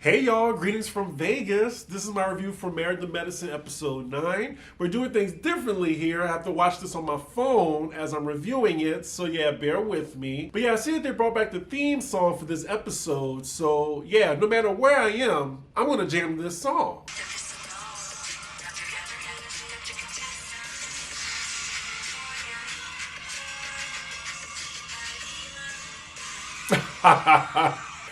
Hey y'all, greetings from Vegas. This is my review for Married to Medicine episode 9. We're doing things differently here. I have to watch this on my phone as I'm reviewing it, so yeah, bear with me. But yeah, I see that they brought back the theme song for this episode, so yeah, no matter where I am, I'm gonna jam this song.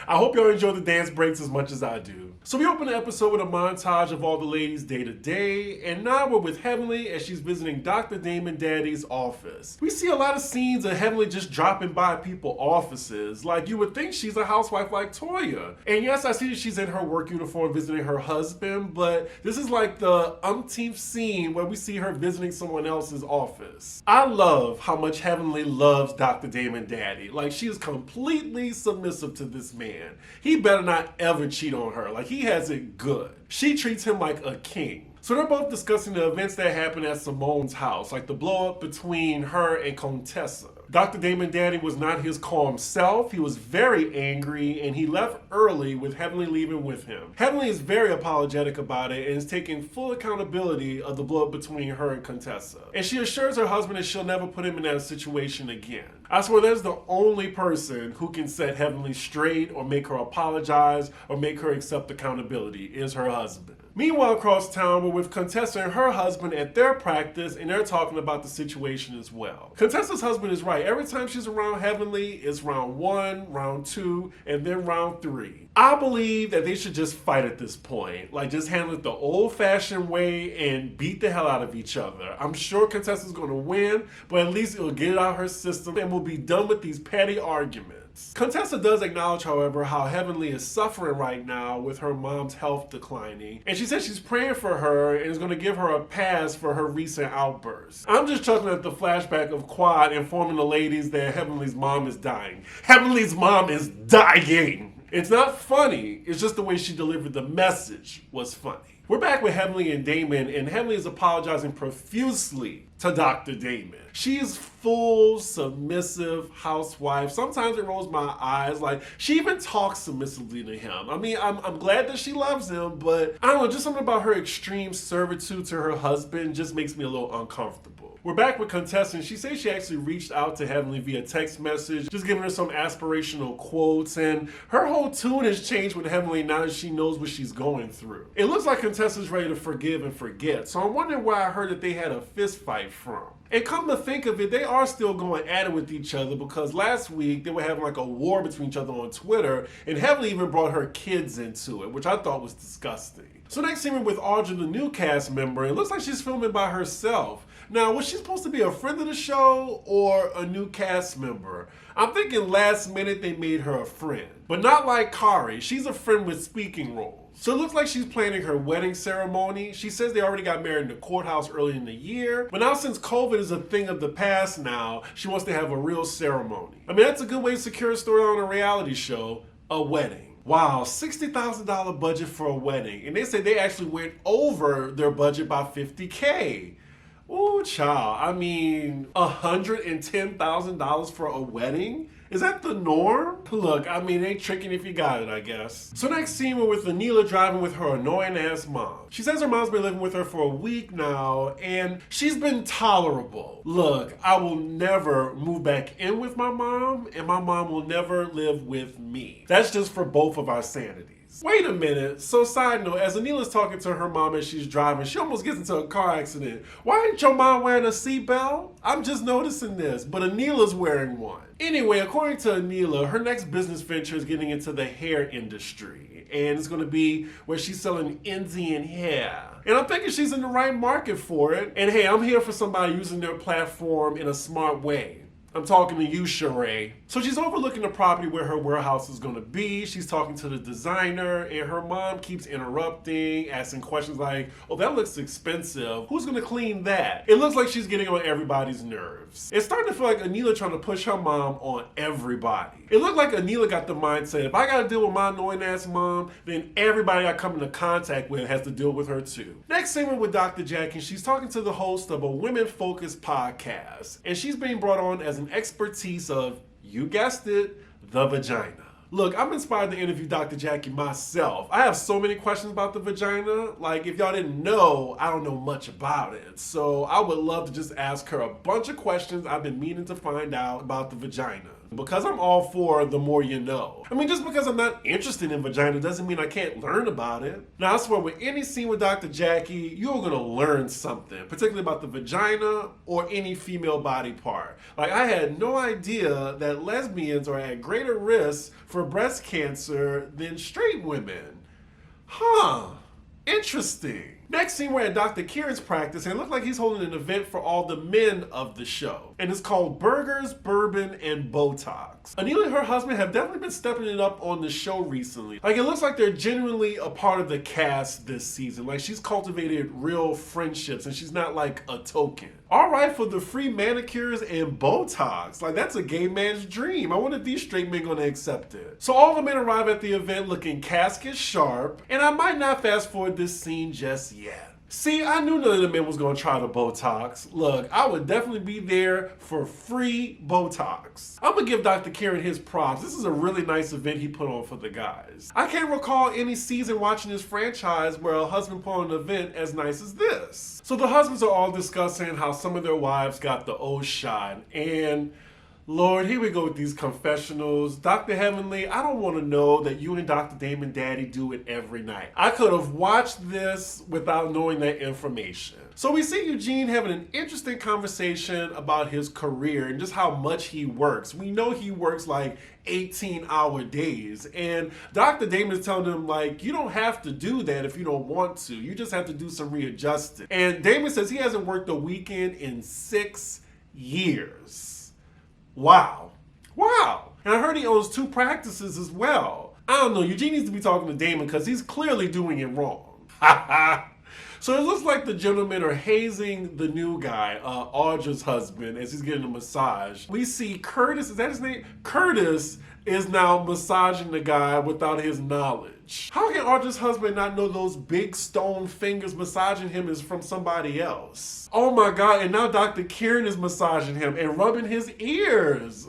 I hope y'all enjoy the dance breaks as much as I do. So we open the episode with a montage of all the ladies day to day, and now we're with Heavenly as she's visiting Dr. Damon Daddy's office. We see a lot of scenes of Heavenly just dropping by people's offices, like you would think she's a housewife like Toya. And yes, I see that she's in her work uniform visiting her husband, but this is like the umpteenth scene where we see her visiting someone else's office. I love how much Heavenly loves Dr. Damon Daddy. Like, she is completely submissive to this man. He better not ever cheat on her. Like, he has it good. She treats him like a king. So they're both discussing the events that happened at Simone's house, like the blow up between her and Contessa. Dr. Damon Daddy was not his calm self. He was very angry and he left early with Heavenly leaving with him. Heavenly is very apologetic about it and is taking full accountability of the blow up between her and Contessa. And she assures her husband that she'll never put him in that situation again. I swear that's the only person who can set Heavenly straight or make her apologize or make her accept accountability is her husband. Meanwhile, across town, we're with Contessa and her husband at their practice, and they're talking about the situation as well. Contessa's husband is right. Every time she's around Heavenly, it's round 1, round 2, and then round 3. I believe that they should just fight at this point. Like, just handle it the old-fashioned way and beat the hell out of each other. I'm sure Contessa's going to win, but at least it'll get it out of her system, and we'll be done with these petty arguments. Contessa does acknowledge, however, how Heavenly is suffering right now with her mom's health declining, and she says she's praying for her and is going to give her a pass for her recent outbursts. I'm just chuckling at the flashback of Quad informing the ladies that Heavenly's mom is dying. Heavenly's mom is dying! It's not funny, it's just the way she delivered the message was funny. We're back with Heavenly and Damon, and Heavenly is apologizing profusely to Dr. Damon. She is full, submissive housewife. Sometimes it rolls my eyes. Like, she even talks submissively to him. I mean, I'm glad that she loves him, but I don't know, just something about her extreme servitude to her husband just makes me a little uncomfortable. We're back with Contessa, and she says she actually reached out to Heavenly via text message, just giving her some aspirational quotes, and her whole tune has changed with Heavenly now that she knows what she's going through. It looks like Contessa's ready to forgive and forget, so I'm wondering where I heard that they had a fist fight from. And come to think of it, they are still going at it with each other because last week they were having like a war between each other on Twitter, and Heavenly even brought her kids into it, which I thought was disgusting. So next scene we're with Audrey, the new cast member. It looks like she's filming by herself. Now, was she supposed to be a friend of the show or a new cast member? I'm thinking last minute they made her a friend, but not like Kari. She's a friend with speaking roles. So it looks like she's planning her wedding ceremony. She says they already got married in the courthouse early in the year, but now since COVID is a thing of the past now, she wants to have a real ceremony. I mean, that's a good way to secure a story on a reality show, a wedding. Wow, $60,000 budget for a wedding. And they say they actually went over their budget by $50K. Ooh, child. I mean, $110,000 for a wedding? Is that the norm? Look, I mean, ain't tricking if you got it, I guess. So next scene, we're with Anila driving with her annoying-ass mom. She says her mom's been living with her for a week now, and she's been tolerable. Look, I will never move back in with my mom, and my mom will never live with me. That's just for both of our sanities. Wait a minute. So side note, as Anila's talking to her mom as she's driving, she almost gets into a car accident. Why ain't your mom wearing a seatbelt? I'm just noticing this, but Anila's wearing one. Anyway, according to Anila, her next business venture is getting into the hair industry. And it's going to be where she's selling Indian hair. And I'm thinking she's in the right market for it. And hey, I'm here for somebody using their platform in a smart way. I'm talking to you, Sheree. So she's overlooking the property where her warehouse is going to be. She's talking to the designer, and her mom keeps interrupting, asking questions like, oh, that looks expensive. Who's going to clean that? It looks like she's getting on everybody's nerves. It's starting to feel like Anila trying to push her mom on everybody. It looked like Anila got the mindset, if I got to deal with my annoying ass mom, then everybody I come into contact with has to deal with her too. Next scene, we're with Dr. Jack, and she's talking to the host of a women-focused podcast. And she's being brought on as an expertise of, you guessed it, the vagina. Look, I'm inspired to interview Dr. Jackie myself. I have so many questions about the vagina. Like, if y'all didn't know, I don't know much about it. So I would love to just ask her a bunch of questions I've been meaning to find out about the vagina. Because I'm all for the more you know. I mean, just because I'm not interested in vagina doesn't mean I can't learn about it. Now, I swear, with any scene with Dr. Jackie, you're gonna learn something, particularly about the vagina or any female body part. Like, I had no idea that lesbians are at greater risk for breast cancer than straight women. Huh, interesting. Next scene, we're at Dr. Kieran's practice, and it looks like he's holding an event for all the men of the show. And it's called Burgers, Bourbon, and Botox. Anila and her husband have definitely been stepping it up on the show recently. Like, it looks like they're genuinely a part of the cast this season. Like, she's cultivated real friendships, and she's not like a token. All right, for the free manicures and Botox. Like, that's a gay man's dream. I wonder if these straight men gonna accept it. So all the men arrive at the event looking casket sharp, and I might not fast forward this scene just yet. See, I knew none of the men was gonna try the Botox. Look, I would definitely be there for free Botox. I'm gonna give Dr. Kieran his props. This is a really nice event he put on for the guys. I can't recall any season watching this franchise where a husband put on an event as nice as this. So the husbands are all discussing how some of their wives got the O shot, and Lord, here we go with these confessionals. Dr. Heavenly, I don't want to know that you and Dr. Damon Daddy do it every night. I could have watched this without knowing that information. So we see Eugene having an interesting conversation about his career and just how much he works. We know he works like 18-hour days. And Dr. Damon is telling him, like, you don't have to do that if you don't want to. You just have to do some readjusting. And Damon says he hasn't worked a weekend in 6 years. Wow. And I heard he owns 2 practices as well. I don't know, Eugene needs to be talking to Damon because he's clearly doing it wrong. So it looks like the gentlemen are hazing the new guy, Audrey's husband, as he's getting a massage. We see Curtis, is that his name? Curtis is now massaging the guy without his knowledge. How can Audrey's husband not know those big stone fingers massaging him is from somebody else? Oh my God, and now Dr. Kieran is massaging him and rubbing his ears.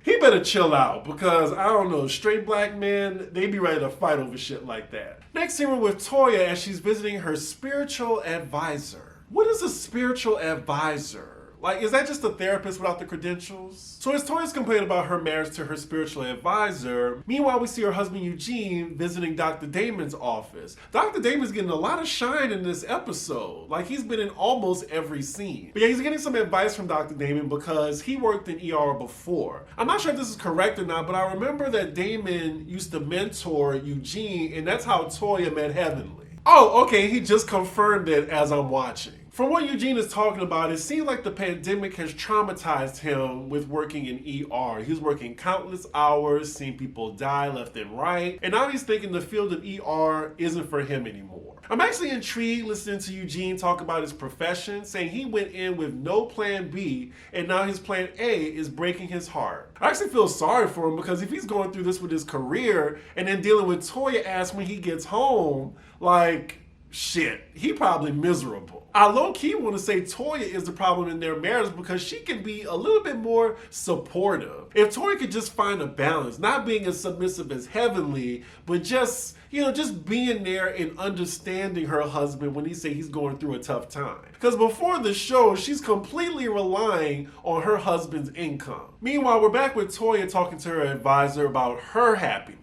He better chill out because, I don't know, straight black men, they be ready to fight over shit like that. Next scene, we're with Toya as she's visiting her spiritual advisor. What is a spiritual advisor? Like, is that just a therapist without the credentials? So as Toya's complaining about her marriage to her spiritual advisor, meanwhile we see her husband Eugene visiting Dr. Damon's office. Dr. Damon's getting a lot of shine in this episode. Like, he's been in almost every scene. But yeah, he's getting some advice from Dr. Damon because he worked in ER before. I'm not sure if this is correct or not, but I remember that Damon used to mentor Eugene, and that's how Toya met Heavenly. Oh, okay, he just confirmed it as I'm watching. From what Eugene is talking about, it seems like the pandemic has traumatized him with working in ER. He was working countless hours, seeing people die left and right, and now he's thinking the field of ER isn't for him anymore. I'm actually intrigued listening to Eugene talk about his profession, saying he went in with no plan B, and now his plan A is breaking his heart. I actually feel sorry for him because if he's going through this with his career and then dealing with Toya ass when he gets home, like, shit, he probably miserable. I low-key want to say Toya is the problem in their marriage because she can be a little bit more supportive. If Toya could just find a balance, not being as submissive as Heavenly, but just, just being there and understanding her husband when he say he's going through a tough time. Because before the show, she's completely relying on her husband's income. Meanwhile, we're back with Toya talking to her advisor about her happiness.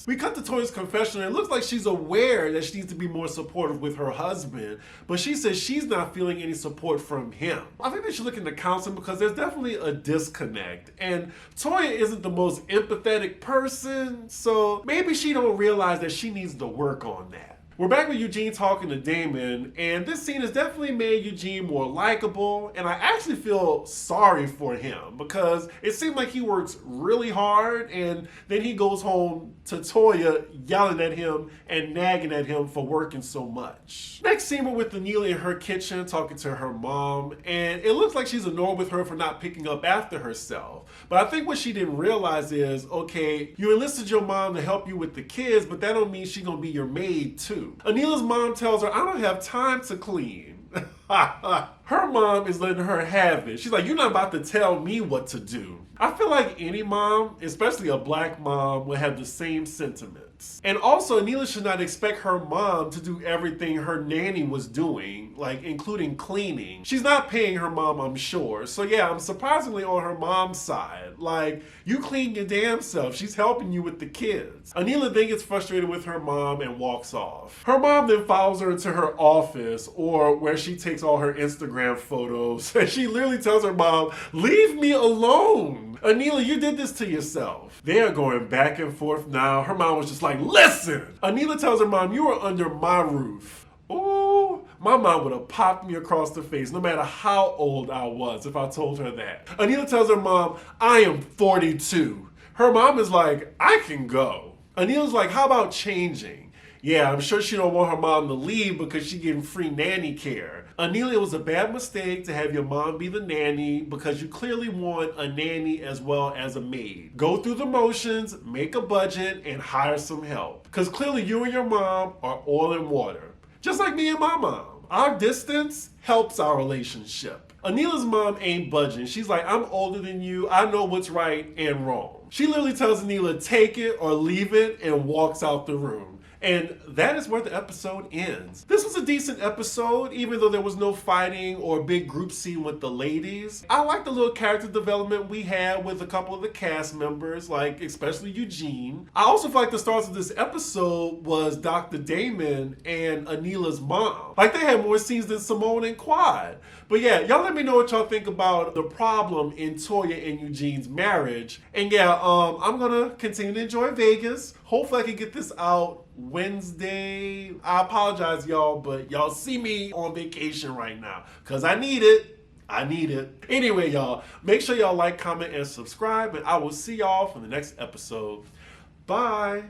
We cut to Toya's confession and it looks like she's aware that she needs to be more supportive with her husband, but she says she's not feeling any support from him. I think they should look into counseling because there's definitely a disconnect, and Toya isn't the most empathetic person, so maybe she don't realize that she needs to work on that. We're back with Eugene talking to Damon, and this scene has definitely made Eugene more likable, and I actually feel sorry for him because it seemed like he works really hard, and then he goes home to Toya yelling at him and nagging at him for working so much. Next scene, we're with Anila in her kitchen talking to her mom, and it looks like she's annoyed with her for not picking up after herself. But I think what she didn't realize is, okay, you enlisted your mom to help you with the kids, but that don't mean she's gonna be your maid too. Anila's mom tells her, I don't have time to clean. Her mom is letting her have it. She's like, you're not about to tell me what to do. I feel like any mom, especially a black mom, would have the same sentiments. And also, Anila should not expect her mom to do everything her nanny was doing, like including cleaning. She's not paying her mom, I'm sure. So yeah, I'm surprisingly on her mom's side. Like, you clean your damn self. She's helping you with the kids. Anila then gets frustrated with her mom and walks off. Her mom then follows her into her office, or where she takes all her Instagram photos, and she literally tells her mom, leave me alone. Anila, you did this to yourself. They are going back and forth now. Her mom was just like, listen. Anila tells her mom, you are under my roof. Ooh, my mom would have popped me across the face no matter how old I was if I told her that. Anila tells her mom, I am 42. Her mom is like, I can go. Anila's like, how about changing? Yeah, I'm sure she don't want her mom to leave because she's getting free nanny care. Anila, it was a bad mistake to have your mom be the nanny because you clearly want a nanny as well as a maid. Go through the motions, make a budget, and hire some help. Because clearly you and your mom are oil and water. Just like me and my mom. Our distance helps our relationship. Anila's mom ain't budging. She's like, I'm older than you. I know what's right and wrong. She literally tells Anila, take it or leave it, and walks out the room. And that is where the episode ends. This was a decent episode, even though there was no fighting or big group scene with the ladies. I like the little character development we had with a couple of the cast members, like especially Eugene. I also feel like the stars of this episode was Dr. Damon and Anila's mom. Like, they had more scenes than Simone and Quad. But yeah, y'all let me know what y'all think about the problem in Toya and Eugene's marriage. And yeah, I'm gonna continue to enjoy Vegas. Hopefully I can get this out Wednesday. I apologize, y'all, but y'all see me on vacation right now because I need it. I need it. Anyway, y'all, make sure y'all like, comment, and subscribe, and I will see y'all for the next episode. Bye.